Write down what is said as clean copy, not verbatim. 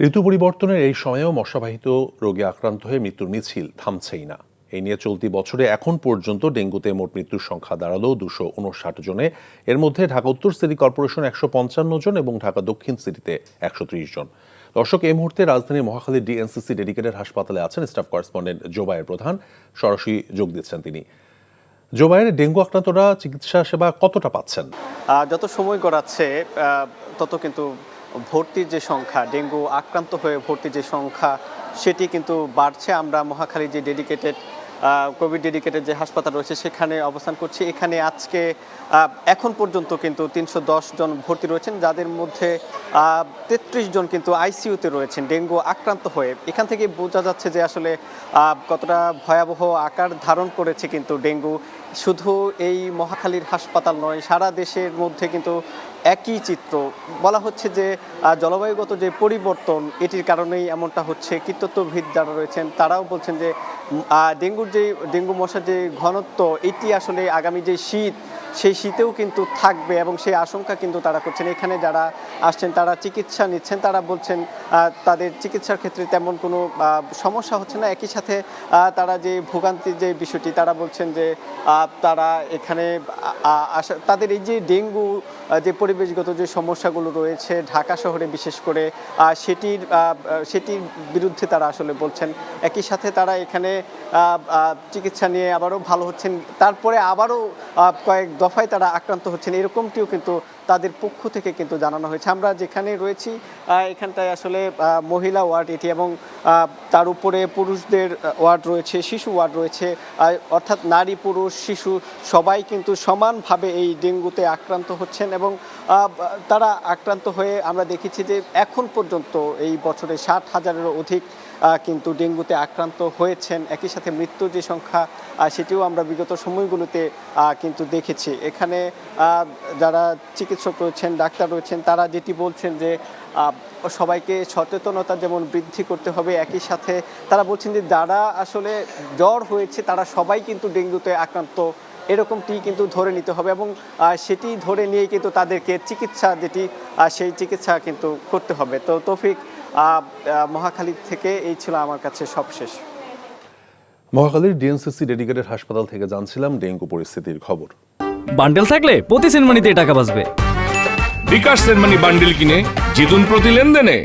ঋতু পরিবর্তনের এই সময়েও মশাবাহিত রোগে আক্রান্ত হয়ে মৃত্যুর মিছিল থামছেই না। এই নিয়ে চলতি বছরে এখন পর্যন্ত ডেঙ্গুতে মোট মৃত্যুর সংখ্যা দাঁড়ালো 259 জনে। এর মধ্যে ঢাকা উত্তর সিটি কর্পোরেশন 155 জন এবং ঢাকা দক্ষিণ সিটিতে 130 জন। দর্শক, এই মুহূর্তে রাজধানীর মহাখালী ডিএনসিসি ডেডিকেটেড হাসপাতালে আছেন স্টাফ করেসপন্ডেন্ট জোবায়ের প্রধান। সরাসরি যোগ দিচ্ছেন তিনি। জোবায়ের, ডেঙ্গু আক্রান্তরা চিকিৎসা সেবা কতটা পাচ্ছেন? যত সময় গড়াচ্ছে তত কিন্তু ভর্তির যে সংখ্যা, ডেঙ্গু আক্রান্ত হয়ে ভর্তির যে সংখ্যা সেটি কিন্তু বাড়ছে। আমরা মহাখালী যে কোভিড ডেডিকেটেড যে হাসপাতাল রয়েছে সেখানে অবস্থান করছি। এখানে আজকে এখন পর্যন্ত কিন্তু 310 জন ভর্তি রয়েছেন, যাদের মধ্যে 33 জন কিন্তু আইসিইউতে রয়েছেন ডেঙ্গু আক্রান্ত হয়ে। এখান থেকে বোঝা যাচ্ছে যে আসলে কতটা ভয়াবহ আকার ধারণ করেছে কিন্তু ডেঙ্গু। শুধু এই মহাখালীর হাসপাতাল নয়, সারা দেশের মধ্যে কিন্তু একই চিত্র। বলা হচ্ছে যে জলবায়ুগত যে পরিবর্তন, এটির কারণেই এমনটা হচ্ছে। কীটতত্ত্ববিদ যারা রয়েছেন তারাও বলছেন যে ডেঙ্গু মশার যে ঘনত্ব, এটি আসলে আগামী যে শীত, সেই শীতেও কিন্তু থাকবে এবং সেই আশঙ্কা কিন্তু তারা করছেন। এখানে যারা আসছেন তারা চিকিৎসা নিচ্ছেন, তারা বলছেন তাদের চিকিৎসার ক্ষেত্রে তেমন কোনো সমস্যা হচ্ছে না। একই সাথে তারা যে ভোগান্তির যে বিষয়টি, তারা বলছেন যে তারা এখানে তাদের এই যে ডেঙ্গু যে পরিবেশগত যে সমস্যাগুলো রয়েছে ঢাকা শহরে বিশেষ করে, সেটির বিরুদ্ধে তারা আসলে বলছেন। একই সাথে তারা এখানে চিকিৎসা নিয়ে আবারও ভালো হচ্ছেন, তারপরে আবারও কয়েক দফায় তারা আক্রান্ত হচ্ছেন, এরকমটিও কিন্তু তাদের পক্ষ থেকে কিন্তু জানানো হয়েছে। আমরা যেখানে রয়েছি এখানটায় আসলে মহিলা ওয়ার্ড এটি, এবং তার উপরে পুরুষদের ওয়ার্ড রয়েছে, শিশু ওয়ার্ড রয়েছে, অর্থাৎ নারী পুরুষ শিশু সবাই কিন্তু সমানভাবে এই ডেঙ্গুতে আক্রান্ত হচ্ছেন। এবং তারা আক্রান্ত হয়ে আমরা দেখেছি যে এখন পর্যন্ত এই বছরে 60,000-এরও অধিক কিন্তু ডেঙ্গুতে আক্রান্ত হয়েছেন। একই সাথে মৃত্যুর যে সংখ্যা সেটিও আমরা বিগত সময়গুলোতে কিন্তু দেখেছি। এখানে যারা চিকিৎসক রয়েছেন, ডাক্তার রয়েছেন, তারা যেটি বলছেন যে সবাইকে সচেতনতা যেমন বৃদ্ধি করতে হবে, একই সাথে তারা বলছেন যে যারা আসলে জ্বর হয়েছে তারা সবাই কিন্তু ডেঙ্গুতে আক্রান্ত, এরকমটি কিন্তু ধরে নিতে হবে এবং সেটি ধরে নিয়ে কিন্তু তাদেরকে চিকিৎসা সেই চিকিৎসা কিন্তু করতে হবে। তো তৌফিক, মহাখালী থেকে এই ছিল আমার কাছে সবশেষ। মহাখালীর ডিএনসিসি ডেডিকেটেড হাসপাতাল থেকে জানছিলাম ডেঙ্গু পরিস্থিতির খবর। বান্ডেল থাকলে প্রতি সেনমানিতে টাকা বাঁচবে। বিকাশ সেনমানি বান্ডেল কিনে জিতুন প্রতি লেনদেনে।